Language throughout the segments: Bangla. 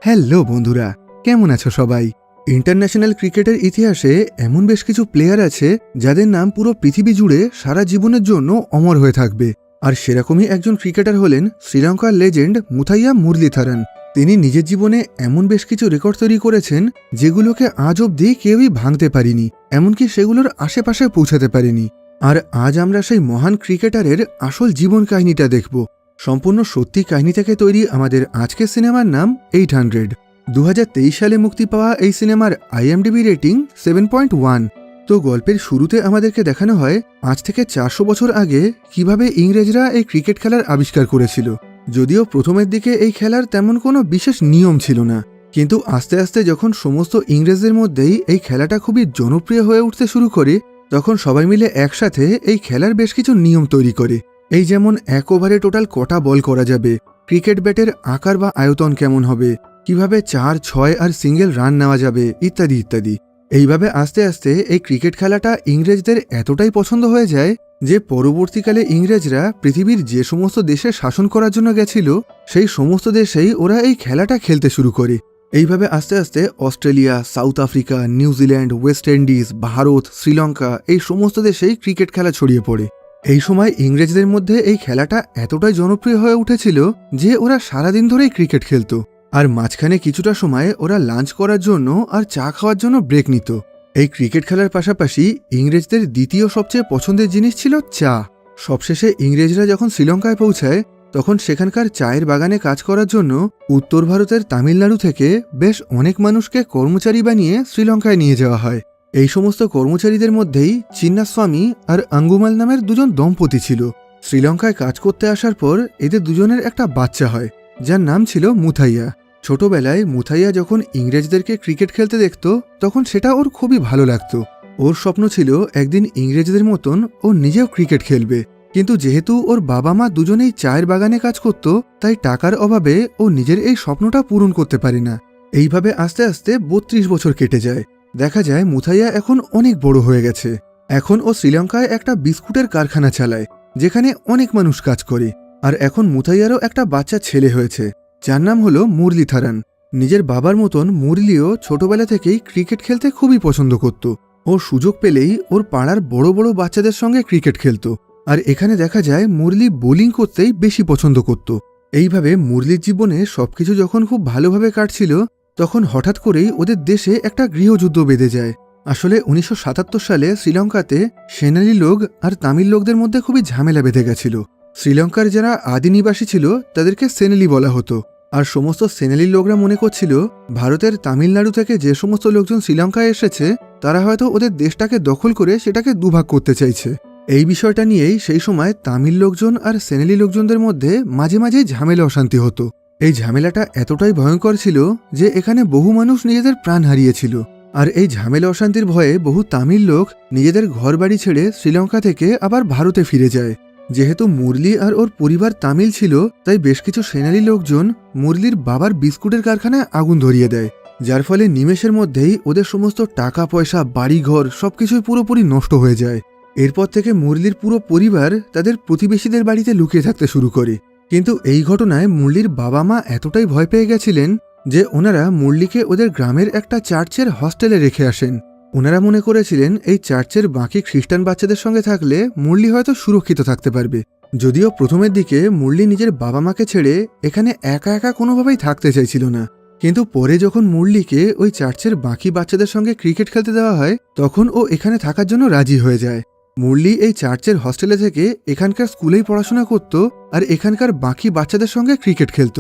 হ্যালো বন্ধুরা, কেমন আছো সবাই? ইন্টারন্যাশনাল ক্রিকেটের ইতিহাসে এমন বেশ কিছু প্লেয়ার আছে যাদের নাম পুরো পৃথিবী জুড়ে সারা জীবনের জন্য অমর হয়ে থাকবে। আর সেরকমই একজন ক্রিকেটার হলেন শ্রীলঙ্কার লেজেন্ড মুথাইয়া মুরলীধরন। তিনি নিজের জীবনে এমন বেশ কিছু রেকর্ড তৈরি করেছেন যেগুলোকে আজ অবধি কেউই ভাঙতে পারেনি, এমনকি সেগুলোর আশেপাশে পৌঁছাতে পারেনি। আর আজ আমরা সেই মহান ক্রিকেটারের আসল জীবন কাহিনীটা দেখব। সম্পূর্ণ সত্যি কাহিনী থেকে তৈরি আমাদের আজকের সিনেমার নাম 800। 2023 সালে মুক্তি পাওয়া এই সিনেমার IMDb রেটিং 7.1। তো গল্পের শুরুতে আমাদেরকে দেখানো হয় আজ থেকে 400 বছর আগে কিভাবে ইংরেজরা এই ক্রিকেট খেলার আবিষ্কার করেছিল। যদিও প্রথমের দিকে এই খেলার তেমন কোনো বিশেষ নিয়ম ছিল না, কিন্তু আস্তে আস্তে যখন সমস্ত ইংরেজদের মধ্যেই এই খেলাটা খুবই জনপ্রিয় হয়ে উঠতে শুরু করে, তখন সবাই মিলে একসাথে এই খেলার বেশ কিছু নিয়ম তৈরি করে। এই যেমন এক ওভারে টোটাল কটা বল করা যাবে, ক্রিকেট ব্যাটের আকার বা আয়তন কেমন হবে, কিভাবে 4, 6 আর সিঙ্গেল রান নেওয়া যাবে, ইত্যাদি ইত্যাদি। এইভাবে আস্তে আস্তে এই ক্রিকেট খেলাটা ইংরেজদের এতটাই পছন্দ হয়ে যায় যে পরবর্তীকালে ইংরেজরা পৃথিবীর যে সমস্ত দেশে শাসন করার জন্য গেছিল সেই সমস্ত দেশেই ওরা এই খেলাটা খেলতে শুরু করে। এইভাবে আস্তে আস্তে Australia, south Africa, New Zealand, West Indies, Bharat, Sri Lanka এই সমস্ত দেশেই ক্রিকেট খেলা ছড়িয়ে পড়ে। এই সময় ইংরেজদের মধ্যে এই খেলাটা এতটাই জনপ্রিয় হয়ে উঠেছিল যে ওরা সারাদিন ধরেই ক্রিকেট খেলত। আর মাঝখানে কিছুটা সময় ওরা লাঞ্চ করার জন্য আর চা খাওয়ার জন্য ব্রেক নিত। এই ক্রিকেট খেলার পাশাপাশি ইংরেজদের দ্বিতীয় সবচেয়ে পছন্দের জিনিস ছিল চা। সবশেষে ইংরেজরা যখন শ্রীলঙ্কায় পৌঁছায় তখন সেখানকার চায়ের বাগানে কাজ করার জন্য উত্তর ভারতের তামিলনাড়ু থেকে বেশ অনেক মানুষকে কর্মচারী বানিয়ে শ্রীলঙ্কায় নিয়ে যাওয়া হয়। এই সমস্ত কর্মচারীদের মধ্যেই চিন্নাস্বামী আর আঙ্গুমাল নামের দুজন দম্পতি ছিল। শ্রীলঙ্কায় কাজ করতে আসার পর এদের দুজনের একটা বাচ্চা হয় যার নাম ছিল মুথাইয়া। ছোটবেলায় মুথাইয়া যখন ইংরেজদেরকে ক্রিকেট খেলতে দেখত তখন সেটা ওর খুবই ভালো লাগতো। ওর স্বপ্ন ছিল একদিন ইংরেজদের মতন ও নিজেও ক্রিকেট খেলবে, কিন্তু যেহেতু ওর বাবা মা দুজনেই চায়ের বাগানে কাজ করত তাই টাকার অভাবে ও নিজের এই স্বপ্নটা পূরণ করতে পারে না। এইভাবে আস্তে আস্তে 32 বছর কেটে যায়। দেখা যায় মুথাইয়া এখন অনেক বড় হয়ে গেছে। এখন ও শ্রীলঙ্কায় একটা বিস্কুটের কারখানা চালায় যেখানে অনেক মানুষ কাজ করে। আর এখন মুথাইয়ারও একটা বাচ্চা ছেলে হয়েছে যার নাম হলো মুরলীধরন। নিজের বাবার মতন মুরলিও ছোটবেলা থেকেই ক্রিকেট খেলতে খুবই পছন্দ করত। ওর সুযোগ পেলেই ওর পাড়ার বড় বড় বাচ্চাদের সঙ্গে ক্রিকেট খেলত। আর এখানে দেখা যায় মুরলি বোলিং করতেই বেশি পছন্দ করত। এইভাবে মুরলির জীবনে সবকিছু যখন খুব ভালোভাবে কাটছিল তখন হঠাৎ করেই ওদের দেশে একটা গৃহযুদ্ধ বেঁধে যায়। আসলে 1977 সালে শ্রীলঙ্কাতে সেনালি লোক আর তামিল লোকদের মধ্যে খুবই ঝামেলা বেঁধে গেছিল। শ্রীলঙ্কার যারা আদি নিবাসী ছিল তাদেরকে সেনেলি বলা হতো, আর সমস্ত সেনেলি লোকরা মনে করছিল ভারতের তামিলনাড়ু থেকে যে সমস্ত লোকজন শ্রীলঙ্কায় এসেছে তারা হয়তো ওদের দেশটাকে দখল করে সেটাকে দুভাগ করতে চাইছে। এই বিষয়টা নিয়েই সেই সময় তামিল লোকজন আর সেনেলি লোকজনদের মধ্যে মাঝে মাঝে ঝামেলা অশান্তি হতো। এই ঝামেলাটা এতটাই ভয়ঙ্কর ছিল যে এখানে বহু মানুষ নিজেদের প্রাণ হারিয়েছিল। আর এই ঝামেলা অশান্তির ভয়ে বহু তামিল লোক নিজেদের ঘরবাড়ি ছেড়ে শ্রীলঙ্কা থেকে আবার ভারতে ফিরে যায়। যেহেতু মুরলি আর ওর পরিবার তামিল ছিল তাই বেশ কিছু সেনালি লোকজন মুরলির বাবার বিস্কুটের কারখানায় আগুন ধরিয়ে দেয়, যার ফলে নিমেষের মধ্যেই ওদের সমস্ত টাকা পয়সা, বাড়িঘর সবকিছুই পুরোপুরি নষ্ট হয়ে যায়। এরপর থেকে মুরলির পুরো পরিবার তাদের প্রতিবেশীদের বাড়িতে লুকিয়ে থাকতে শুরু করে। কিন্তু এই ঘটনায় মুরলির বাবা মা এতটাই ভয় পেয়ে গেছিলেন যে ওনারা মুরলিকে ওদের গ্রামের একটা চার্চের হস্টেলে রেখে আসেন। ওনারা মনে করেছিলেন এই চার্চের বাকি খ্রিস্টান বাচ্চাদের সঙ্গে থাকলে মুরলি হয়তো সুরক্ষিত থাকতে পারবে। যদিও প্রথমের দিকে মুরলি নিজের বাবা মাকে ছেড়ে এখানে একা একা কোনোভাবেই থাকতে চাইছিল না, কিন্তু পরে যখন মুরলিকে ওই চার্চের বাকি বাচ্চাদের সঙ্গে ক্রিকেট খেলতে দেওয়া হয় তখন ও এখানে থাকার জন্য রাজি হয়ে যায়। মুরলি এই চার্চের হস্টেলে থেকে এখানকার স্কুলেই পড়াশোনা করত আর এখানকার বাকি বাচ্চাদের সঙ্গে ক্রিকেট খেলত।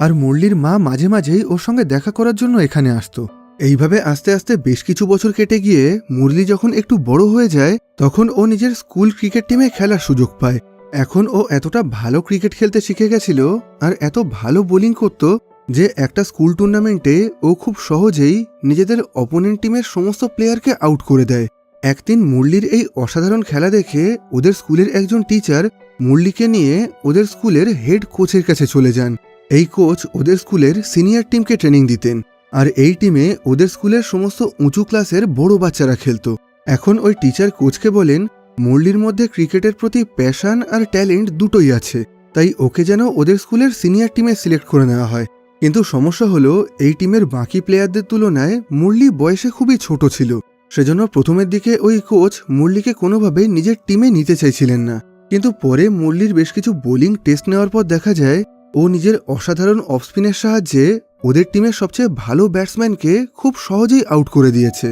আর মুরলির মা মাঝে মাঝেই ওর সঙ্গে দেখা করার জন্য এখানে আসতো। এইভাবে আস্তে আস্তে বেশ কিছু বছর কেটে গিয়ে মুরলি যখন একটু বড় হয়ে যায় তখন ও নিজের স্কুল ক্রিকেট টিমে খেলার সুযোগ পায়। এখন ও এতটা ভালো ক্রিকেট খেলতে শিখে গেছিল আর এত ভালো বোলিং করত যে একটা স্কুল টুর্নামেন্টে ও খুব সহজেই নিজেদের অপোনেন্ট টিমের সমস্ত প্লেয়ারকে আউট করে দেয়। একদিন মুরলির এই অসাধারণ খেলা দেখে ওদের স্কুলের একজন টিচার মুরলিকে নিয়ে ওদের স্কুলের হেড কোচের কাছে চলে যান। এই কোচ ওদের স্কুলের সিনিয়র টিমকে ট্রেনিং দিতেন, আর এই টিমে ওদের স্কুলের সমস্ত উঁচু ক্লাসের বড় বাচ্চারা খেলত। এখন ওই টিচার কোচকে বলেন মুরলির মধ্যে ক্রিকেটের প্রতি প্যাশন আর ট্যালেন্ট দুটোই আছে, তাই ওকে যেন ওদের স্কুলের সিনিয়র টিমে সিলেক্ট করে নেওয়া হয়। কিন্তু সমস্যা হলো এই টিমের বাকি প্লেয়ারদের তুলনায় মুরলি বয়সে খুবই ছোট ছিল। সেজন্য প্রথমের দিকে ওই কোচ মুরলিকে কোনোভাবেই নিজের টিমে নিতে চাইছিলেন না। কিন্তু পরে মুরলির বেশ কিছু বোলিং টেস্ট নেওয়ার পর দেখা যায় ও নিজের অসাধারণ অফ স্পিনের সাহায্যে ওদের টিমের সবচেয়ে ভালো ব্যাটসম্যানকে খুব সহজেই আউট করে দিয়েছে,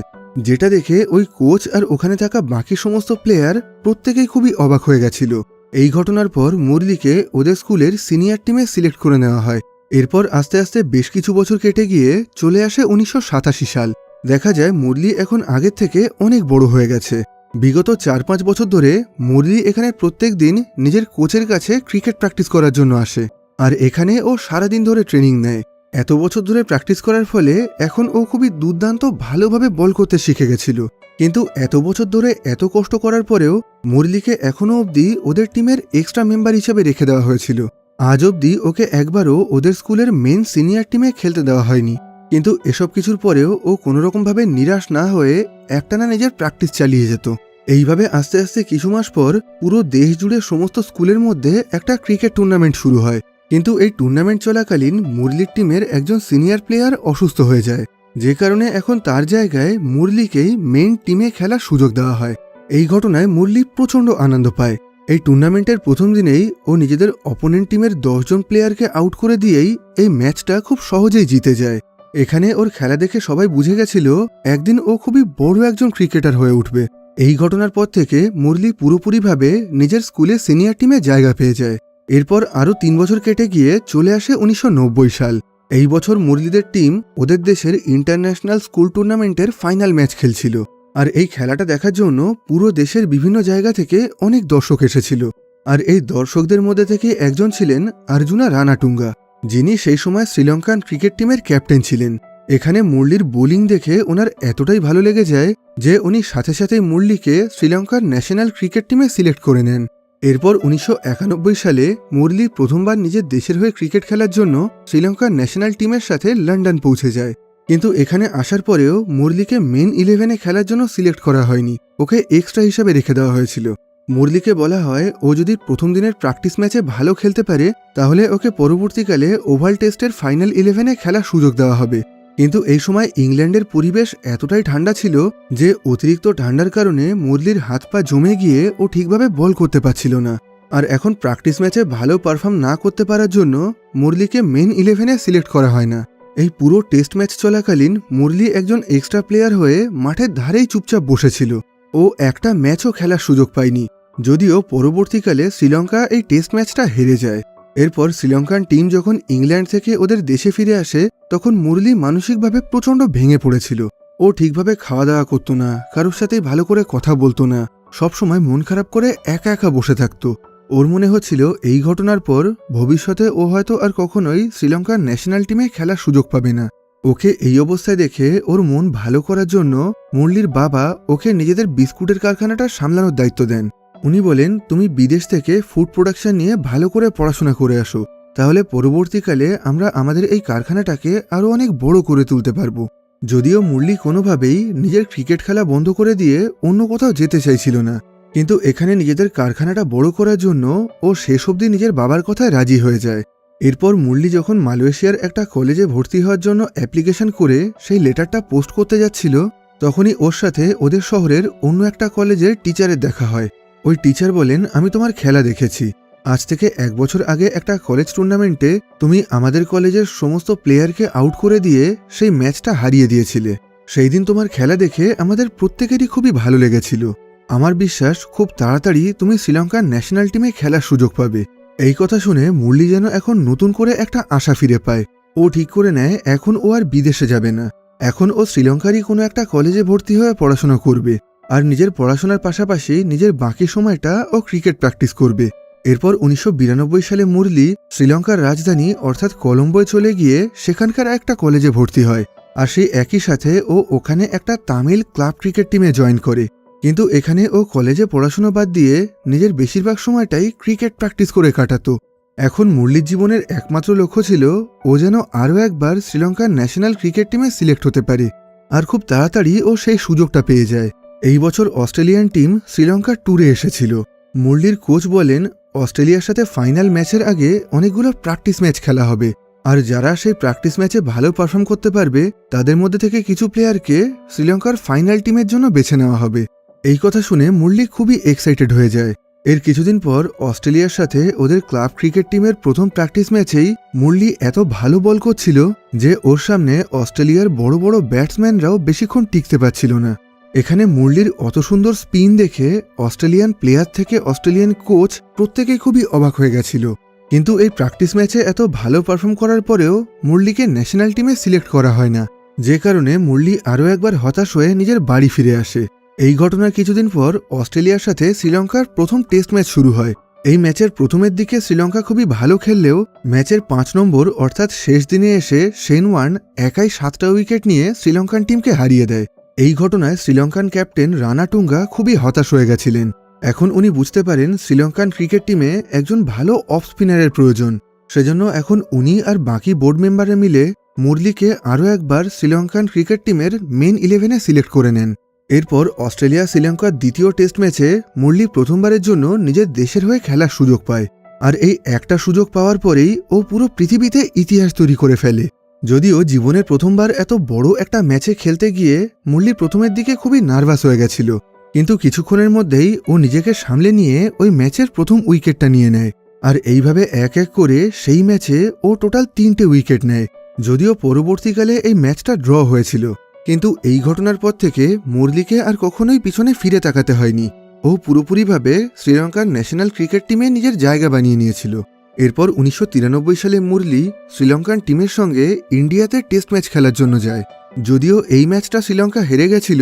যেটা দেখে ওই কোচ আর ওখানে থাকা বাকি সমস্ত প্লেয়ার প্রত্যেকেই খুবই অবাক হয়ে গেছিল। এই ঘটনার পর মুরলিকে ওদের স্কুলের সিনিয়র টিমে সিলেক্ট করে নেওয়া হয়। এরপর আস্তে আস্তে বেশ কিছু বছর কেটে গিয়ে চলে আসে 1987 সাল। দেখা যায় মুরলি এখন আগের থেকে অনেক বড় হয়ে গেছে। বিগত 4-5 বছর ধরে মুরলি এখানে প্রত্যেক দিন নিজের কোচের কাছে ক্রিকেট প্র্যাকটিস করার জন্য আসে, আর এখানে ও সারাদিন ধরে ট্রেনিং নেয়। এত বছর ধরে প্র্যাকটিস করার ফলে এখন ও খুবই দুর্দান্ত ভালোভাবে বল করতে শিখে গেছিল। কিন্তু এত বছর ধরে এত কষ্ট করার পরেও মুরলিকে এখনও অবধি ওদের টিমের এক্সট্রা মেম্বার হিসেবে রেখে দেওয়া হয়েছিল। আজ অবধি ওকে একবারও ওদের স্কুলের মেন সিনিয়র টিমে খেলতে দেওয়া হয়নি। কিন্তু এসব কিছুর পরেও ও কোনোরকমভাবে নিরাশ না হয়ে একটানা নিজের প্র্যাকটিস চালিয়ে যেত। এইভাবে আস্তে আস্তে কিছু মাস পর পুরো দেশ জুড়ে সমস্ত স্কুলের মধ্যে একটা ক্রিকেট টুর্নামেন্ট শুরু হয়। কিন্তু এই টুর্নামেন্ট চলাকালীন মুরলির টিমের একজন সিনিয়র প্লেয়ার অসুস্থ হয়ে যায়, যে কারণে এখন তার জায়গায় মুরলিকেই মেইন টিমে খেলার সুযোগ দেওয়া হয়। এই ঘটনায় মুরলি প্রচণ্ড আনন্দ পায়। এই টুর্নামেন্টের প্রথম দিনেই ও নিজেদের অপোনেন্ট টিমের 10 জন প্লেয়ারকে আউট করে দিয়েই এই ম্যাচটা খুব সহজেই জিতে যায়। এখানে ওর খেলা দেখে সবাই বুঝে গেছিল একদিন ও খুবই বড় একজন ক্রিকেটার হয়ে উঠবে। এই ঘটনার পর থেকে মুরলি পুরোপুরিভাবে নিজের স্কুলে সিনিয়র টিমে জায়গা পেয়ে যায়। এরপর আরও 3 বছর কেটে গিয়ে চলে আসে 1990 সাল। এই বছর মুরলিদের টিম ওদের দেশের ইন্টারন্যাশনাল স্কুল টুর্নামেন্টের ফাইনাল ম্যাচ খেলছিল, আর এই খেলাটা দেখার জন্য পুরো দেশের বিভিন্ন জায়গা থেকে অনেক দর্শক এসেছিল। আর এই দর্শকদের মধ্যে থেকে একজন ছিলেন অর্জুনা রানাটুঙ্গা, যিনি সেই সময় শ্রীলঙ্কান ক্রিকেট টিমের ক্যাপ্টেন ছিলেন। এখানে মুরলির বোলিং দেখে ওনার এতটাই ভালো লেগে যায় যে উনি সাথে সাথেই মুরলিকে শ্রীলঙ্কার ন্যাশনাল ক্রিকেট টিমে সিলেক্ট করে নেন। এরপর 1991 সালে মুরলি প্রথমবার নিজের দেশের হয়ে ক্রিকেট খেলার জন্য শ্রীলঙ্কার ন্যাশনাল টিমের সাথে লন্ডন পৌঁছে যায়। কিন্তু এখানে আসার পরেও মুরলিকে মেন 11-এ খেলার জন্য সিলেক্ট করা হয়নি, ওকে এক্সট্রা হিসাবে রেখে দেওয়া হয়েছিল। মুরলিকে বলা হয় ও যদি প্রথম দিনের প্র্যাকটিস ম্যাচে ভালো খেলতে পারে তাহলে ওকে পরবর্তীকালে ওভাল টেস্টের ফাইনাল 11-এ খেলার সুযোগ দেওয়া হবে। কিন্তু এই সময় ইংল্যান্ডের পরিবেশ এতটাই ঠান্ডা ছিল যে অতিরিক্ত ঠান্ডার কারণে মুরলির হাত পা জমে গিয়ে ও ঠিকভাবে বল করতে পারছিল না। আর এখন প্র্যাকটিস ম্যাচে ভালো পারফর্ম না করতে পারার জন্য মুরলিকে মেন 11-এ সিলেক্ট করা হয় না। এই পুরো টেস্ট ম্যাচ চলাকালীন মুরলি একজন এক্সট্রা প্লেয়ার হয়ে মাঠের ধারেই চুপচাপ বসেছিল। ও একটা ম্যাচও খেলার সুযোগ পায়নি, যদিও পরবর্তীকালে শ্রীলঙ্কা এই টেস্ট ম্যাচটা হেরে যায়। এরপর শ্রীলঙ্কান টিম যখন ইংল্যান্ড থেকে ওদের দেশে ফিরে আসে তখন মুরলি মানসিকভাবে প্রচণ্ড ভেঙে পড়েছিল। ও ঠিকভাবে খাওয়া দাওয়া করতো না, কারোর সাথেই ভালো করে কথা বলতো না, সবসময় মন খারাপ করে একা একা বসে থাকতো। ওর মনে হচ্ছিল এই ঘটনার পর ভবিষ্যতে ও হয়তো আর কখনোই শ্রীলঙ্কার ন্যাশনাল টিমে খেলার সুযোগ পাবে না। ওকে এই অবস্থায় দেখে ওর মন ভালো করার জন্য মুরলির বাবা ওকে নিজেদের বিস্কুটের কারখানাটা সামলানোর দায়িত্ব দেন। উনি বলেন, তুমি বিদেশ থেকে ফুড প্রোডাকশন নিয়ে ভালো করে পড়াশোনা করে আসো, তাহলে পরবর্তীকালে আমরা আমাদের এই কারখানাটাকে আরও অনেক বড় করে তুলতে পারবো। যদিও মুরলি কোনোভাবেই নিজের ক্রিকেট খেলা বন্ধ করে দিয়ে অন্য কোথাও যেতে চাইছিল না, কিন্তু এখানে নিজেদের কারখানাটা বড় করার জন্য ও শেষ অবধি নিজের বাবার কথায় রাজি হয়ে যায়। এরপর মুরলি যখন মালয়েশিয়ার একটা কলেজে ভর্তি হওয়ার জন্য অ্যাপ্লিকেশন করে সেই লেটারটা পোস্ট করতে যাচ্ছিল তখনই ওর সাথে ওদের শহরের অন্য একটা কলেজের টিচারের দেখা হয়। ওই টিচার বলেন, আমি তোমার খেলা দেখেছি। আজ থেকে 1 বছর আগে একটা কলেজ টুর্নামেন্টে তুমি আমাদের কলেজের সমস্ত প্লেয়ারকে আউট করে দিয়ে সেই ম্যাচটা হারিয়ে দিয়েছিলে। সেই দিন তোমার খেলা দেখে আমাদের প্রত্যেকেরই খুবই ভালো লেগেছিল। আমার বিশ্বাস খুব তাড়াতাড়ি তুমি শ্রীলঙ্কার ন্যাশনাল টিমে খেলার সুযোগ পাবে। এই কথা শুনে মুরলি যেন এখন নতুন করে একটা আশা ফিরে পায়। ও ঠিক করে নেয় এখন ও আর বিদেশে যাবে না, এখন ও শ্রীলঙ্কারই কোনো একটা কলেজে ভর্তি হয়ে পড়াশোনা করবে, আর নিজের পড়াশোনার পাশাপাশি নিজের বাকি সময়টা ও ক্রিকেট প্র্যাকটিস করবে। এরপর 1992 সালে মুরলি শ্রীলঙ্কার রাজধানী অর্থাৎ কলম্বোয় চলে গিয়ে সেখানকার একটা কলেজে ভর্তি হয়, আর সেই একই সাথে ও ওখানে একটা তামিল ক্লাব ক্রিকেট টিমে জয়েন করে। কিন্তু এখানে ও কলেজে পড়াশোনা বাদ দিয়ে নিজের বেশিরভাগ সময়টাই ক্রিকেট প্র্যাকটিস করে কাটাতো। এখন মুরলির জীবনের একমাত্র লক্ষ্য ছিল ও যেন আরও একবার শ্রীলঙ্কার ন্যাশনাল ক্রিকেট টিমে সিলেক্ট হতে পারে, আর খুব তাড়াতাড়ি ও সেই সুযোগটা পেয়ে যায়। এই বছর অস্ট্রেলিয়ান টিম শ্রীলঙ্কার ট্যুরে এসেছিল। মুরলির কোচ বলেন, অস্ট্রেলিয়ার সাথে ফাইনাল ম্যাচের আগে অনেকগুলো প্র্যাকটিস ম্যাচ খেলা হবে, আর যারা সেই প্র্যাকটিস ম্যাচে ভালো পারফর্ম করতে পারবে তাদের মধ্যে থেকে কিছু প্লেয়ারকে শ্রীলঙ্কার ফাইনাল টিমের জন্য বেছে নেওয়া হবে। এই কথা শুনে মুরলি খুবই এক্সাইটেড হয়ে যায়। এর কিছুদিন পর অস্ট্রেলিয়ার সাথে ওদের ক্লাব ক্রিকেট টিমের প্রথম প্র্যাকটিস ম্যাচেই মুরলি এত ভালো বল করছিল যে ওর সামনে অস্ট্রেলিয়ার বড় বড় ব্যাটসম্যানরাও বেশিক্ষণ টিকতে পারছিল না। এখানে মুরলির অত সুন্দর স্পিন দেখে অস্ট্রেলিয়ান প্লেয়ার থেকে অস্ট্রেলিয়ান কোচ প্রত্যেকেই খুবই অবাক হয়ে গেছিল। কিন্তু এই প্র্যাকটিস ম্যাচে এত ভালো পারফর্ম করার পরেও মুরলিকে ন্যাশনাল টিমে সিলেক্ট করা হয় না, যে কারণে মুরলি আরও একবার হতাশ হয়ে নিজের বাড়ি ফিরে আসে। এই ঘটনার কিছুদিন পর অস্ট্রেলিয়ার সাথে শ্রীলঙ্কার প্রথম টেস্ট ম্যাচ শুরু হয়। এই ম্যাচের প্রথমের দিকে শ্রীলঙ্কা খুবই ভালো খেললেও ম্যাচের 5 নম্বর অর্থাৎ শেষ দিনে এসে শেন ওয়ার্ন একাই 7টা উইকেট নিয়ে শ্রীলঙ্কান টিমকে হারিয়ে দেয়। এই ঘটনায় শ্রীলঙ্কান ক্যাপ্টেন রানাটুঙ্গা খুবই হতাশ হয়ে গেছিলেন। এখন উনি বুঝতে পারেন শ্রীলঙ্কান ক্রিকেট টিমে একজন ভালো অফ স্পিনারের প্রয়োজন। সেজন্য এখন উনি আর বাকি বোর্ড মেম্বাররা মিলে মুরলিকে আরও একবার শ্রীলঙ্কান ক্রিকেট টিমের মেন 11-এ সিলেক্ট করে নেন। এরপর অস্ট্রেলিয়া শ্রীলঙ্কার দ্বিতীয় টেস্ট ম্যাচে মুরলি প্রথমবারের জন্য নিজের দেশের হয়ে খেলার সুযোগ পায়। আর এই একটা সুযোগ পাওয়ার পরেই ও পুরো পৃথিবীতে ইতিহাস তৈরি করে ফেলে। যদিও জীবনের প্রথমবার এত বড় একটা ম্যাচে খেলতে গিয়ে মুরলি প্রথমের দিকে খুবই নার্ভাস হয়ে গেছিল, কিন্তু কিছুক্ষণের মধ্যেই ও নিজেকে সামলে নিয়ে ওই ম্যাচের প্রথম উইকেটটা নিয়ে নেয়। আর এইভাবে এক এক করে সেই ম্যাচে ও টোটাল 3টে উইকেট নেয়। যদিও পরবর্তীকালে এই ম্যাচটা ড্র হয়েছিল, কিন্তু এই ঘটনার পর থেকে মুরলিকে আর কখনোই পিছনে ফিরে তাকাতে হয়নি। ও পুরোপুরিভাবে শ্রীলঙ্কার ন্যাশনাল ক্রিকেট টিমে নিজের জায়গা বানিয়ে নিয়েছিল। এরপর 1993 সালে মুরলি শ্রীলঙ্কান টিমের সঙ্গে ইন্ডিয়াতে টেস্ট ম্যাচ খেলার জন্য যায়। যদিও এই ম্যাচটা শ্রীলঙ্কা হেরে গেছিল,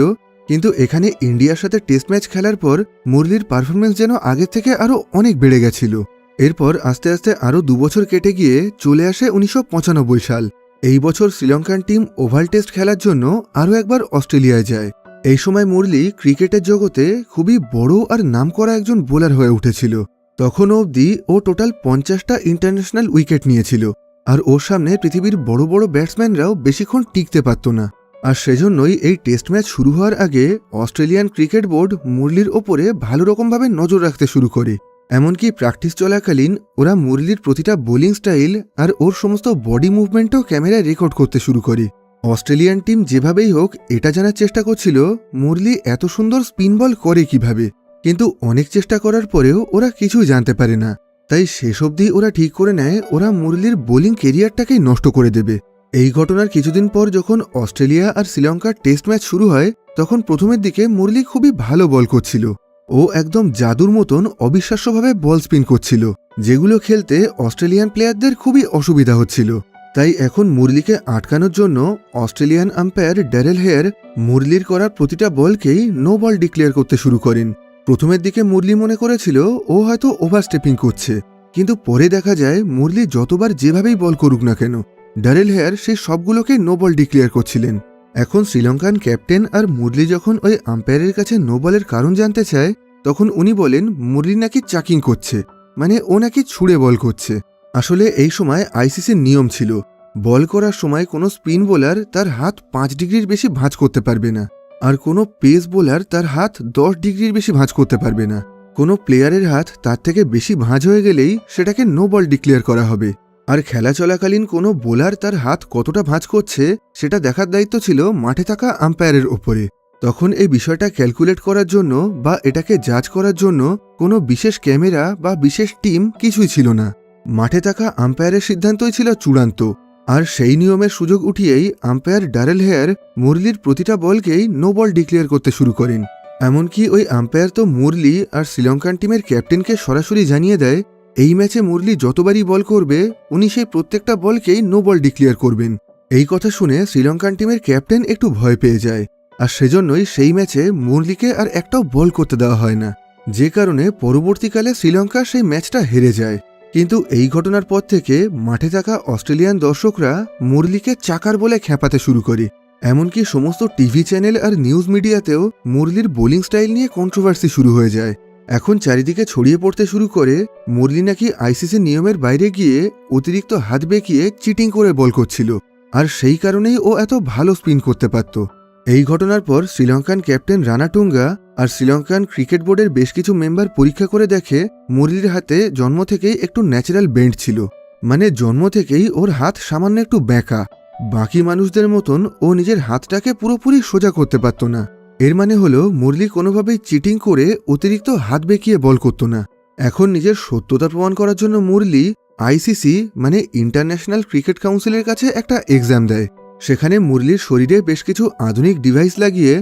কিন্তু এখানে ইন্ডিয়ার সাথে টেস্ট ম্যাচ খেলার পর মুরলির পারফরমেন্স যেন আগের থেকে আরও অনেক বেড়ে গেছিল। এরপর আস্তে আস্তে আরও 2 বছর কেটে গিয়ে চলে আসে 1995 সাল। এই বছর শ্রীলঙ্কান টিম ওভাল টেস্ট খেলার জন্য আরও একবার অস্ট্রেলিয়ায় যায়। এই সময় মুরলি ক্রিকেটের জগতে খুবই বড় আর নামকরা একজন বোলার হয়ে উঠেছিল। তখনও অবধি ও টোটাল 50টা ইন্টারন্যাশনাল উইকেট নিয়েছিল, আর ওর সামনে পৃথিবীর বড় বড় ব্যাটসম্যানরাও বেশিক্ষণ টিকতে পারত না। আর সেজন্যই এই টেস্ট ম্যাচ শুরু হওয়ার আগে অস্ট্রেলিয়ান ক্রিকেট বোর্ড মুরলির ওপরে ভালো রকমভাবে নজর রাখতে শুরু করে। এমনকি প্র্যাকটিস চলাকালীন ওরা মুরলির প্রতিটা বোলিং স্টাইল আর ওর সমস্ত বডি মুভমেন্টও ক্যামেরায় রেকর্ড করতে শুরু করে। অস্ট্রেলিয়ান টিম যেভাবেই হোক এটা জানার চেষ্টা করছিল মুরলি এত সুন্দর স্পিন বল করে কিভাবে, কিন্তু অনেক চেষ্টা করার পরেও ওরা কিছুই জানতে পারে না। তাই শেষ অবধি ওরা ঠিক করে নেয় ওরা মুরলির বোলিং কেরিয়ারটাকেই নষ্ট করে দেবে। এই ঘটনার কিছুদিন পর যখন অস্ট্রেলিয়া আর শ্রীলঙ্কার টেস্ট ম্যাচ শুরু হয়, তখন প্রথমের দিকে মুরলি খুবই ভালো বল করছিল। ও একদম জাদুর মতন অবিশ্বাস্যভাবে বল স্পিন করছিল, যেগুলো খেলতে অস্ট্রেলিয়ান প্লেয়ারদের খুবই অসুবিধা হচ্ছিল। তাই এখন মুরলিকে আটকানোর জন্য অস্ট্রেলিয়ান আম্পায়ার ড্যারেল হেয়ার মুরলির করার প্রতিটা বলকেই নো বল ডিক্লেয়ার করতে শুরু করেন। প্রথমের দিকে মুরলি মনে করেছিল ও হয়তো ওভারস্টেপিং করছে, কিন্তু পরে দেখা যায় মুরলি যতবার যেভাবেই বল করুক না কেন ড্যারেল হেয়ার সেই সবগুলোকে নো বল ডিক্লেয়ার করছিলেন। এখন শ্রীলঙ্কান ক্যাপ্টেন আর মুরলি যখন ওই আম্পায়ারের কাছে নো বলের কারণ জানতে চায়, তখন উনি বলেন মুরলি নাকি চাকিং করছে, মানে ও নাকি ছুঁড়ে বল করছে। আসলে এই সময় আইসিসির নিয়ম ছিল বল করার সময় কোনো স্পিন বোলার তার হাত 5 ডিগ্রির বেশি ভাঁজ করতে পারবে না, আর কোনো পেস বোলার তার হাত 10 ডিগ্রির বেশি ভাঁজ করতে পারবে না। কোনো প্লেয়ারের হাত তার থেকে বেশি ভাঁজ হয়ে গেলেই সেটাকে নো বল ডিক্লেয়ার করা হবে। আর খেলা চলাকালীন কোনো বোলার তার হাত কতটা ভাঁজ করছে সেটা দেখার দায়িত্ব ছিল মাঠে থাকা আম্পায়ারের ওপরে। তখন এই বিষয়টা ক্যালকুলেট করার জন্য বা এটাকে জাজ করার জন্য কোনো বিশেষ ক্যামেরা বা বিশেষ টিম কিছুই ছিল না। মাঠে থাকা আম্পায়ারের সিদ্ধান্তই ছিল চূড়ান্ত। আর সেই নিয়মের সুযোগ উঠিয়েই আম্পায়ার ড্যারেল হেয়ার মুরলির প্রতিটা বলকেই নো বল ডিক্লেয়ার করতে শুরু করেন। এমনকি ওই আম্পায়ার তো মুরলি আর শ্রীলঙ্কান টিমের ক্যাপ্টেনকে সরাসরি জানিয়ে দেয় এই ম্যাচে মুরলি যতবারই বল করবে উনি সেই প্রত্যেকটা বলকেই নো বল ডিক্লেয়ার করবেন। এই কথা শুনে শ্রীলঙ্কান টিমের ক্যাপ্টেন একটু ভয় পেয়ে যায়, আর সেজন্যই সেই ম্যাচে মুরলিকে আর একটাও বল করতে দেওয়া হয় না, যে কারণে পরবর্তীকালে শ্রীলঙ্কা সেই ম্যাচটা হেরে যায়। কিন্তু এই ঘটনার পর থেকে মাঠে থাকা অস্ট্রেলিয়ান দর্শকরা মুরলিকে চাকার বলে খ্যাপাতে শুরু করে। এমনকি সমস্ত টিভি চ্যানেল আর নিউজ মিডিয়াতেও মুরলির বোলিং স্টাইল নিয়ে কন্ট্রোভার্সি শুরু হয়ে যায়। এখন চারিদিকে ছড়িয়ে পড়তে শুরু করে মুরলি নাকি আইসিসি নিয়মের বাইরে গিয়ে অতিরিক্ত হাত বেঁকিয়ে চিটিং করে বল করছিল, আর সেই কারণেই ও এত ভালো স্পিন করতে পারত। এই ঘটনার পর শ্রীলঙ্কান ক্যাপ্টেন রানাটুঙ্গা আর শ্রীলঙ্কান ক্রিকেট বোর্ডের বেশ কিছু মেম্বার পরীক্ষা করে দেখে মুরলির হাতে জন্ম থেকেই একটু ন্যাচারাল বেন্ড ছিল, মানে জন্ম থেকেই ওর হাত সামান্য একটু ব্যাঁকা। বাকি মানুষদের মতন ও নিজের হাতটাকে পুরোপুরি সোজা করতে পারত না। এর মানে হলো মুরলি কোনোভাবেই চিটিং করে অতিরিক্ত হাত বেঁকিয়ে বল করত না। এখন নিজের সত্যতা প্রমাণ করার জন্য মুরলি আইসিসি মানে ইন্টারন্যাশনাল ক্রিকেট কাউন্সিলের কাছে একটা এক্সাম দেয়। সেখানে মুরলির শরীরে বেশ কিছু আধুনিক ডিভাইস লাগিয়ে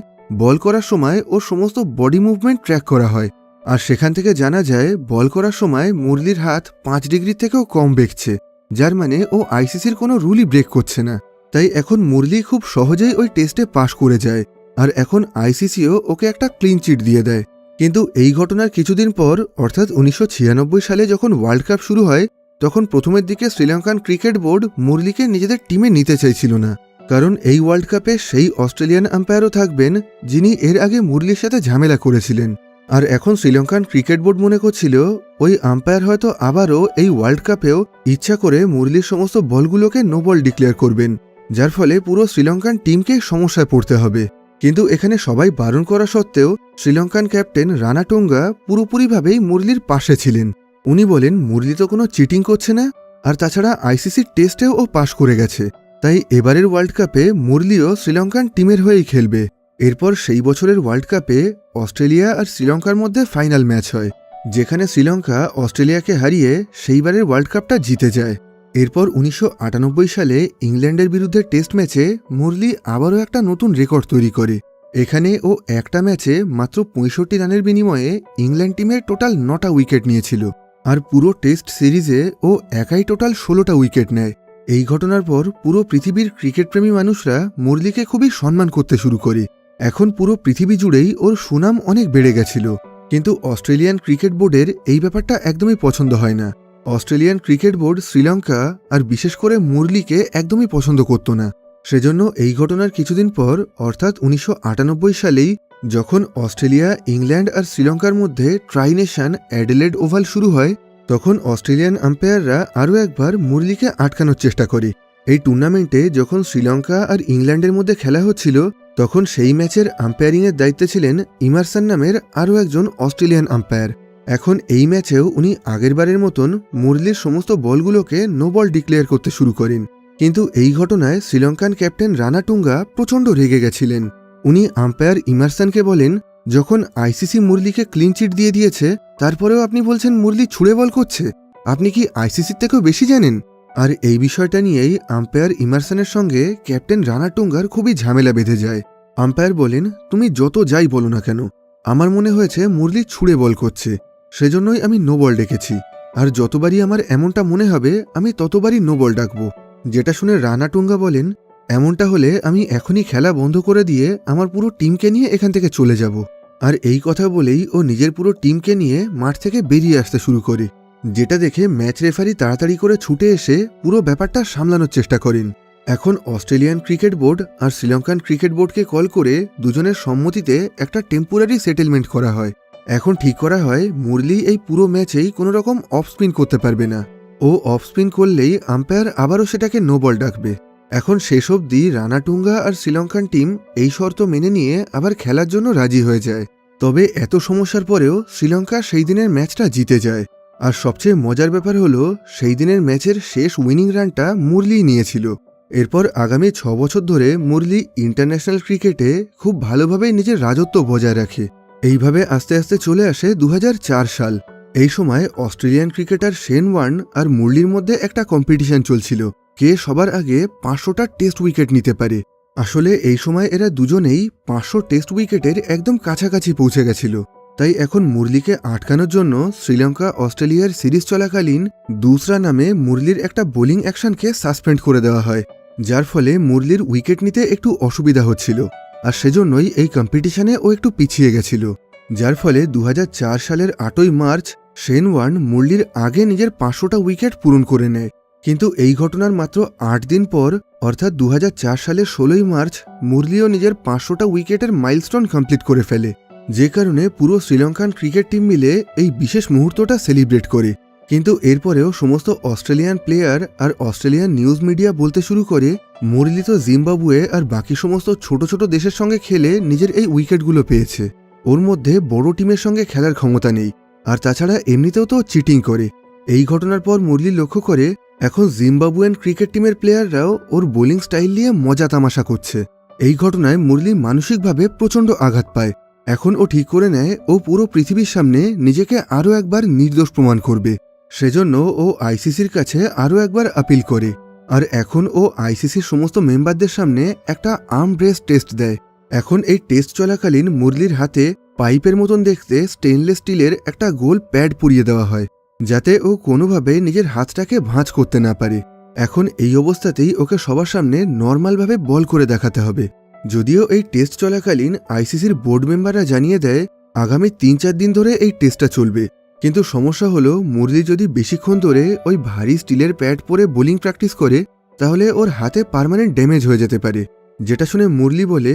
বল করার সময় ওর সমস্ত বডি মুভমেন্ট ট্র্যাক করা হয়। আর সেখান থেকে জানা যায় বল করার সময় মুরলির হাত 5 ডিগ্রি থেকেও কম বেঁকছে, যার মানে ও আইসিসির কোনো রুলই ব্রেক করছে না। তাই এখন মুরলি খুব সহজেই ওই টেস্টে পাশ করে যায়। আর এখন আইসিসিও ওকে একটা ক্লিন চিট দিয়ে দেয়। কিন্তু এই ঘটনার কিছুদিন পর অর্থাৎ 1996 সালে যখন ওয়ার্ল্ড কাপ শুরু হয়, তখন প্রথমের দিকে শ্রীলঙ্কান ক্রিকেট বোর্ড মুরলিকে নিজেদের টিমে নিতে চাইছিল না। কারণ এই ওয়ার্ল্ড কাপে সেই অস্ট্রেলিয়ান আম্পায়ারও থাকবেন যিনি এর আগে মুরলির সাথে ঝামেলা করেছিলেন। আর এখন শ্রীলঙ্কান ক্রিকেট বোর্ড মনে করছিল ওই আম্পায়ার হয়তো আবারও এই ওয়ার্ল্ড কাপেও ইচ্ছা করে মুরলির সমস্ত বলগুলোকে নো বল ডিক্লেয়ার করবেন, যার ফলে পুরো শ্রীলঙ্কান টিমকে সমস্যায় পড়তে হবে। কিন্তু এখানে সবাই বারণ করা সত্ত্বেও শ্রীলঙ্কান ক্যাপ্টেন রানাটুঙ্গা পুরোপুরিভাবেই মুরলির পাশে ছিলেন। উনি বলেন মুরলি তো কোনো চিটিং করছে না, আর তাছাড়া আইসিসির টেস্টেও ও পাশ করে গেছে, তাই এবারের ওয়ার্ল্ড কাপে মুরলিও শ্রীলঙ্কান টিমের হয়েই খেলবে। এরপর সেই বছরের ওয়ার্ল্ড কাপে অস্ট্রেলিয়া আর শ্রীলঙ্কার মধ্যে ফাইনাল ম্যাচ হয়, যেখানে শ্রীলঙ্কা অস্ট্রেলিয়াকে হারিয়ে সেইবারের ওয়ার্ল্ড কাপটা জিতে যায়। এরপর 1998 সালে ইংল্যান্ডের বিরুদ্ধে টেস্ট ম্যাচে মুরলি আবারও একটা নতুন রেকর্ড তৈরি করে। এখানে ও একটা ম্যাচে মাত্র 65 রানের বিনিময়ে ইংল্যান্ড টিমের টোটাল 9টা উইকেট নিয়েছিল, আর পুরো টেস্ট সিরিজে ও একাই টোটাল 16টা উইকেট নেয়। এই ঘটনার পর পুরো পৃথিবীর ক্রিকেটপ্রেমী মানুষরা মুরলিকে খুবই সম্মান করতে শুরু করে। এখন পুরো পৃথিবী জুড়েই ওর সুনাম অনেক বেড়ে গেছিল। কিন্তু অস্ট্রেলিয়ান ক্রিকেট বোর্ডের এই ব্যাপারটা একদমই পছন্দ হয় না। অস্ট্রেলিয়ান ক্রিকেট বোর্ড শ্রীলঙ্কা আর বিশেষ করে মুরলিকে একদমই পছন্দ করত না। সেজন্য এই ঘটনার কিছুদিন পর অর্থাৎ 1998 সালেই যখন অস্ট্রেলিয়া, ইংল্যান্ড আর শ্রীলঙ্কার মধ্যে ট্রাইনেশন অ্যাডিলেড ওভাল শুরু হয়, তখন অস্ট্রেলিয়ান আম্পায়াররা আরও একবার মুরলিকে আটকানোর চেষ্টা করে। এই টুর্নামেন্টে যখন শ্রীলঙ্কা আর ইংল্যান্ডের মধ্যে খেলা হচ্ছিল, তখন সেই ম্যাচের আম্পায়ারিংয়ের দায়িত্বে ছিলেন ইমারসন নামের আরও একজন অস্ট্রেলিয়ান আম্পায়ার। এখন এই ম্যাচেও উনি আগেরবারের মতন মুরলির সমস্ত বলগুলোকে নো বল ডিক্লেয়ার করতে শুরু করেন। কিন্তু এই ঘটনায় শ্রীলঙ্কান ক্যাপ্টেন রানাটুঙ্গা প্রচণ্ড রেগে গেছিলেন। উনি আম্পায়ার ইমারসনকে বলেন, যখন আইসিসি মুরলিকে ক্লিন চিট দিয়ে দিয়েছে, তারপরেও আপনি বলছেন মুরলি ছুড়ে বল করছে? আপনি কি আইসিসির থেকেও বেশি জানেন? আর এই বিষয়টা নিয়েই আম্পায়ার ইমারসনের সঙ্গে ক্যাপ্টেন রানাটুঙ্গার খুবই ঝামেলা বেঁধে যায়। আম্পায়ার বলেন, তুমি যত যাই বলো না কেন, আমার মনে হয়েছে মুরলি ছুড়ে বল করছে, সেজন্যই আমি নো বল ডেকেছি। আর যতবারই আমার এমনটা মনে হবে আমি ততবারই নো বল ডাকবো। যেটা শুনে রানাটুঙ্গা বলেন, এমনটা হলে আমি এখনই খেলা বন্ধ করে দিয়ে আমার পুরো টিমকে নিয়ে এখান থেকে চলে যাব। আর এই কথা বলেই ও নিজের পুরো টিমকে নিয়ে মাঠ থেকে বেরিয়ে আসতে শুরু করে, যেটা দেখে ম্যাচ রেফারি তাড়াতাড়ি করে ছুটে এসে পুরো ব্যাপারটা সামলানোর চেষ্টা করেন। এখন অস্ট্রেলিয়ান ক্রিকেট বোর্ড আর শ্রীলঙ্কান ক্রিকেট বোর্ডকে কল করে দুজনের সম্মতিতে একটা টেম্পোরারি সেটেলমেন্ট করা হয়। এখন ঠিক করা হয় মুরলি এই পুরো ম্যাচেই কোনো রকম অফ স্পিন করতে পারবে না। ও অফ স্পিন করলেই আম্পায়ার আবারও সেটাকে নো বল ডাকবে। এখন শেষ অবধি রানাটুঙ্গা আর শ্রীলঙ্কান টিম এই শর্ত মেনে নিয়ে আবার খেলার জন্য রাজি হয়ে যায়। তবে এত সমস্যার পরেও শ্রীলঙ্কা সেই দিনের ম্যাচটা জিতে যায়। আর সবচেয়ে মজার ব্যাপার হলো সেই দিনের ম্যাচের শেষ উইনিং রানটা মুরলি নিয়েছিল। এরপর আগামী 6 বছর ধরে মুরলি ইন্টারন্যাশনাল ক্রিকেটে খুব ভালোভাবে নিজের রাজত্ব বজায় রাখে। এইভাবে আস্তে আস্তে চলে আসে 2004 সাল। এই সময় অস্ট্রেলিয়ান ক্রিকেটার শেন ওয়ার্ন আর মুরলির মধ্যে একটা কম্পিটিশন চলছিল, কে সবার আগে 500টা টেস্ট উইকেট নিতে পারে। আসলে এই সময় এরা দুজনেই 500 টেস্ট উইকেটের একদম কাছাকাছি পৌঁছে গেছিল। তাই এখন মুরলিকে আটকানোর জন্য শ্রীলঙ্কা অস্ট্রেলিয়ার সিরিজ চলাকালীন দুসরা নামে মুরলির একটা বোলিং অ্যাকশনকে সাসপেন্ড করে দেওয়া হয়, যার ফলে মুরলির উইকেট নিতে একটু অসুবিধা হচ্ছিল। আর সেজন্যই এই কম্পিটিশনে ও একটু পিছিয়ে গেছিল, যার ফলে 2004 সালের 8ই মার্চ শেন ওয়ার্ন মুরলির আগে নিজের 500টা উইকেট পূরণ করে নেয়। কিন্তু এই ঘটনার মাত্র 8 দিন পর অর্থাৎ 2004 সালের 16ই মার্চ মুরলিও নিজের 500টা উইকেটের মাইলস্টোন কমপ্লিট করে ফেলে, যে কারণে পুরো শ্রীলঙ্কান ক্রিকেট টিম মিলে এই বিশেষ মুহূর্তটা সেলিব্রেট করে। কিন্তু এরপরেও সমস্ত অস্ট্রেলিয়ান প্লেয়ার আর অস্ট্রেলিয়ান নিউজ মিডিয়া বলতে শুরু করে, মুরলি তো জিম্বাবুয়ে আর বাকি সমস্ত ছোট ছোট দেশের সঙ্গে খেলে নিজের এই উইকেটগুলো পেয়েছে, ওর মধ্যে বড় টিমের সঙ্গে খেলার ক্ষমতা নেই। আর তাছাড়া এমনিতেও তো চিটিং করে। এই ঘটনার পর মুরলি লক্ষ্য করে এখন জিম্বাবুয়ান ক্রিকেট টিমের প্লেয়াররাও ওর বোলিং স্টাইল নিয়ে মজা তামাশা করছে। এই ঘটনায় মুরলি মানসিকভাবে প্রচণ্ড আঘাত পায়। এখন ও ঠিক করে নেয় ও পুরো পৃথিবীর সামনে নিজেকে আরও একবার নির্দোষ প্রমাণ করবে। সেজন্য ও আইসিসির কাছে আরও একবার আপিল করে। আর এখন ও আইসিসির সমস্ত মেম্বারদের সামনে একটা আর্ম রেস্ট টেস্ট দেয়। এখন এই টেস্ট চলাকালীন মুরলির হাতে পাইপের মতন দেখতে স্টেনলেস স্টিলের একটা গোল প্যাড পুড়িয়ে দেওয়া হয়, যাতে ও কোনোভাবে নিজের হাতটাকে ভাঁজ করতে না পারে। এখন এই অবস্থাতেই ওকে সবার সামনে নর্মালভাবে বল করে দেখাতে হবে। যদিও এই টেস্ট চলাকালীন আইসিসির বোর্ড মেম্বাররা জানিয়ে দেয় আগামী 3-4 দিন ধরে এই টেস্টটা চলবে, কিন্তু সমস্যা হলো মুরলি যদি বেশিক্ষণ ধরে ওই ভারী স্টিলের প্যাড পরে বোলিং প্র্যাকটিস করে তাহলে ওর হাতে পার্মানেন্ট ড্যামেজ হয়ে যেতে পারে। যেটা শুনে মুরলি বলে,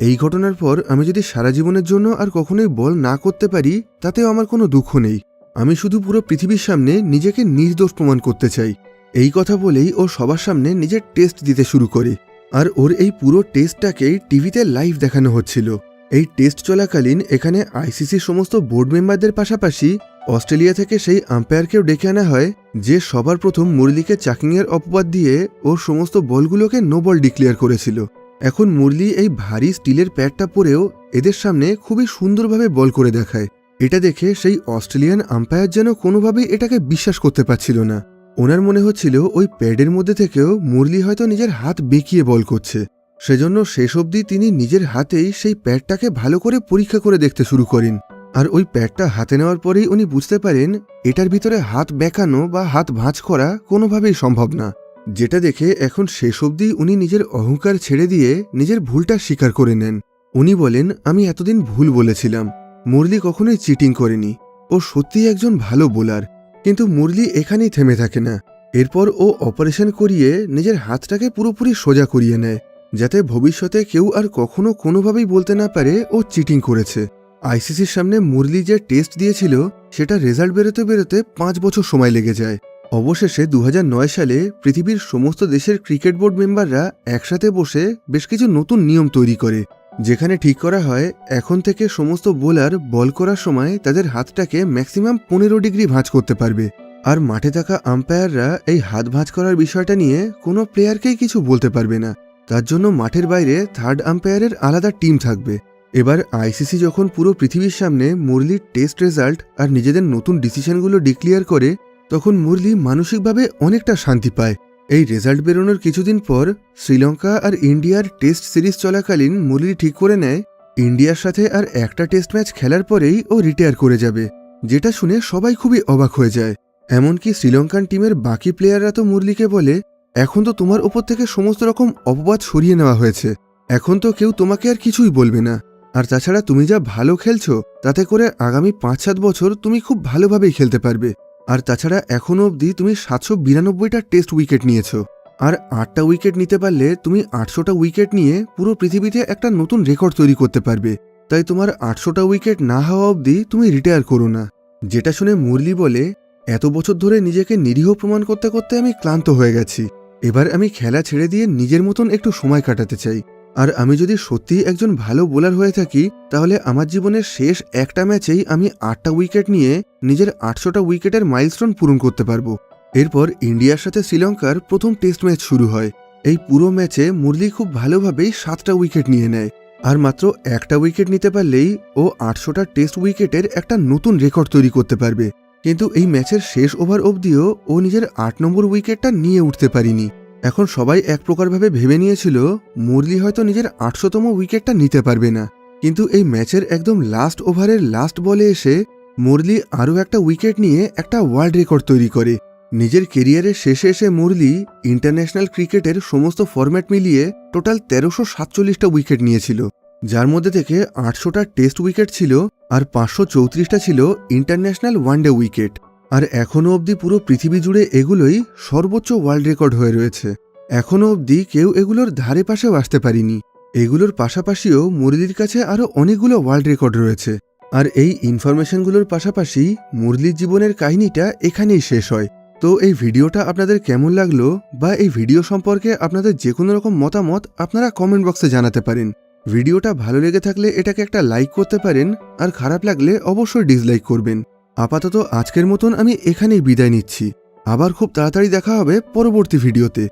এই ঘটনার পর আমি যদি সারা জীবনের জন্য আর কখনোই বল না করতে পারি তাতেও আমার কোনো দুঃখ নেই। আমি শুধু পুরো পৃথিবীর সামনে নিজেকে নির্দোষ প্রমাণ করতে চাই। এই কথা বলেই ও সবার সামনে নিজের টেস্ট দিতে শুরু করে। আর ওর এই পুরো টেস্টটাকেই টিভিতে লাইভ দেখানো হচ্ছিল। এই টেস্ট চলাকালীন এখানে আইসিসির সমস্ত বোর্ড মেম্বারদের পাশাপাশি অস্ট্রেলিয়া থেকে সেই আম্পায়ারকেও ডেকে আনা হয়, যে সবার প্রথম মুরলিকে চাকিংয়ের অপবাদ দিয়ে ওর সমস্ত বলগুলোকে নো বল ডিক্লেয়ার করেছিল। এখন মুরলি এই ভারী স্টিলের প্যাডটা পরেও এদের সামনে খুবই সুন্দরভাবে বল করে দেখায়। এটা দেখে সেই অস্ট্রেলিয়ান আম্পায়ার যেন কোনোভাবেই এটাকে বিশ্বাস করতে পারছিল না। ওনার মনে হচ্ছিল ওই প্যাডের মধ্যে থেকেও মুরলি হয়তো নিজের হাত বেঁকিয়ে বল করছে। সেজন্য শেষ অবধি তিনি নিজের হাতেই সেই প্যাডটাকে ভালো করে পরীক্ষা করে দেখতে শুরু করেন। আর ওই প্যাডটা হাতে নেওয়ার পরেই উনি বুঝতে পারেন এটার ভিতরে হাত বেঁকানো বা হাত ভাঁজ করা কোনোভাবেই সম্ভব না। যেটা দেখে এখন শেষ অবধি উনি নিজের অহংকার ছেড়ে দিয়ে নিজের ভুলটা স্বীকার করে নেন। উনি বলেন, আমি এতদিন ভুল বলেছিলাম, মুরলি কখনোই চিটিং করেনি, ও সত্যিই একজন ভালো বোলার। কিন্তু মুরলি এখানেই থেমে থাকে না। এরপর ও অপারেশন করিয়ে নিজের হাতটাকে পুরোপুরি সোজা করিয়ে নেয়, যাতে ভবিষ্যতে কেউ আর কখনো কোনোভাবেই বলতে না পারে ও চিটিং করেছে। আইসিসির সামনে মুরলি যে টেস্ট দিয়েছিল সেটা রেজাল্ট বেরোতে বেরোতে 5 বছর সময় লেগে যায়। অবশেষে 2009 সালে পৃথিবীর সমস্ত দেশের ক্রিকেট বোর্ড মেম্বাররা একসাথে বসে বেশ কিছু নতুন নিয়ম তৈরি করে, যেখানে ঠিক করা হয় এখন থেকে সমস্ত বোলার বল করার সময় তাদের হাতটাকে ম্যাক্সিমাম 15 ডিগ্রি ভাঁজ করতে পারবে। আর মাঠে থাকা আম্পায়াররা এই হাত ভাঁজ করার বিষয়টা নিয়ে কোনো প্লেয়ারকেই কিছু বলতে পারবে না। তার জন্য মাঠের বাইরে থার্ড আম্পায়ারের আলাদা টিম থাকবে। এবার আইসিসি যখন পুরো পৃথিবীর সামনে মুরলির টেস্ট রেজাল্ট আর নিজেদের নতুন ডিসিশনগুলো ডিক্লেয়ার করে, তখন মুরলি মানসিকভাবে অনেকটা শান্তি পায়। এই রেজাল্ট বেরোনোর কিছুদিন পর শ্রীলঙ্কা আর ইন্ডিয়ার টেস্ট সিরিজ চলাকালীন মুরলি ঠিক করে নেয় ইন্ডিয়ার সাথে আর একটা টেস্ট ম্যাচ খেলার পরেই ও রিটায়ার করে যাবে। যেটা শুনে সবাই খুবই অবাক হয়ে যায়। এমনকি শ্রীলঙ্কান টিমের বাকি প্লেয়াররা তো মুরলিকে বলে, এখন তো তোমার ওপর থেকে সমস্ত রকম অপবাদ সরিয়ে নেওয়া হয়েছে, এখন তো কেউ তোমাকে আর কিছুই বলবে না। আর তাছাড়া তুমি যা ভালো খেলছো তাতে করে আগামী 5-7 বছর তুমি খুব ভালোভাবেই খেলতে পারবে। আর তাছাড়া এখনও অবধি তুমি 792টা টেস্ট উইকেট নিয়েছো, আর 8টা উইকেট নিতে পারলে তুমি 800টা উইকেট নিয়ে পুরো পৃথিবীতে একটা নতুন রেকর্ড তৈরি করতে পারবে। তাই তোমার 800টা উইকেট না হওয়া অবধি তুমি রিটায়ার করো না। যেটা শুনে মুরলি বলে, এত বছর ধরে নিজেকে নিরীহ প্রমাণ করতে করতে আমি ক্লান্ত হয়ে গেছি। এবার আমি খেলা ছেড়ে দিয়ে নিজের মতন একটু সময় কাটাতে চাই। আর আমি যদি সত্যিই একজন ভালো বোলার হয়ে থাকি তাহলে আমার জীবনের শেষ একটা ম্যাচেই আমি 8টা উইকেট নিয়ে নিজের 800টা উইকেটের মাইলস্টোন পূরণ করতে পারবো। এরপর ইন্ডিয়ার সাথে শ্রীলঙ্কার প্রথম টেস্ট ম্যাচ শুরু হয়। এই পুরো ম্যাচে মুরলি খুব ভালোভাবেই 7টা উইকেট নিয়ে নেয়। আর মাত্র একটা উইকেট নিতে পারলেই ও 800টা টেস্ট উইকেটের একটা নতুন রেকর্ড তৈরি করতে পারবে। কিন্তু এই ম্যাচের শেষ ওভার অবধিও ও নিজের 8 নম্বর উইকেটটা নিয়ে উঠতে পারেনি। এখন সবাই এক প্রকারভাবে ভেবে নিয়েছিল মুরলি হয়তো নিজের 800তম উইকেটটা নিতে পারবে না। কিন্তু এই ম্যাচের একদম লাস্ট ওভারের লাস্ট বলে এসে মুরলি আরও একটা উইকেট নিয়ে একটা ওয়ার্ল্ড রেকর্ড তৈরি করে। নিজের কেরিয়ারের শেষে এসে মুরলি ইন্টারন্যাশনাল ক্রিকেটের সমস্ত ফরম্যাট মিলিয়ে টোটাল 1347টা উইকেট নিয়েছিল, যার মধ্যে থেকে 800টা টেস্ট উইকেট ছিল আর 534টা ছিল ইন্টারন্যাশনাল ওয়ানডে উইকেট। আর এখনও অবধি পুরো পৃথিবী জুড়ে এগুলোই সর্বোচ্চ ওয়ার্ল্ড রেকর্ড হয়ে রয়েছে। এখনও অবধি কেউ এগুলোর ধারে পাশেও আসতে পারেনি। এগুলোর পাশাপাশিও মুরলির কাছে আরও অনেকগুলো ওয়ার্ল্ড রেকর্ড রয়েছে। আর এই ইনফরমেশনগুলোর পাশাপাশি মুরলির জীবনের কাহিনীটা এখানেই শেষ হয়। তো এই ভিডিওটা আপনাদের কেমন লাগলো বা এই ভিডিও সম্পর্কে আপনাদের যে কোনো রকম মতামত আপনারা কমেন্ট বক্সে জানাতে পারেন। ভিডিওটা ভালো লেগে থাকলে এটাকে একটা লাইক করতে পারেন, আর খারাপ লাগলে অবশ্যই ডিসলাইক করবেন। আপাতত আজকের মতন আমি এখানেই বিদায় নিচ্ছি। আবার খুব তাড়াতাড়ি দেখা হবে পরবর্তী ভিডিওতে।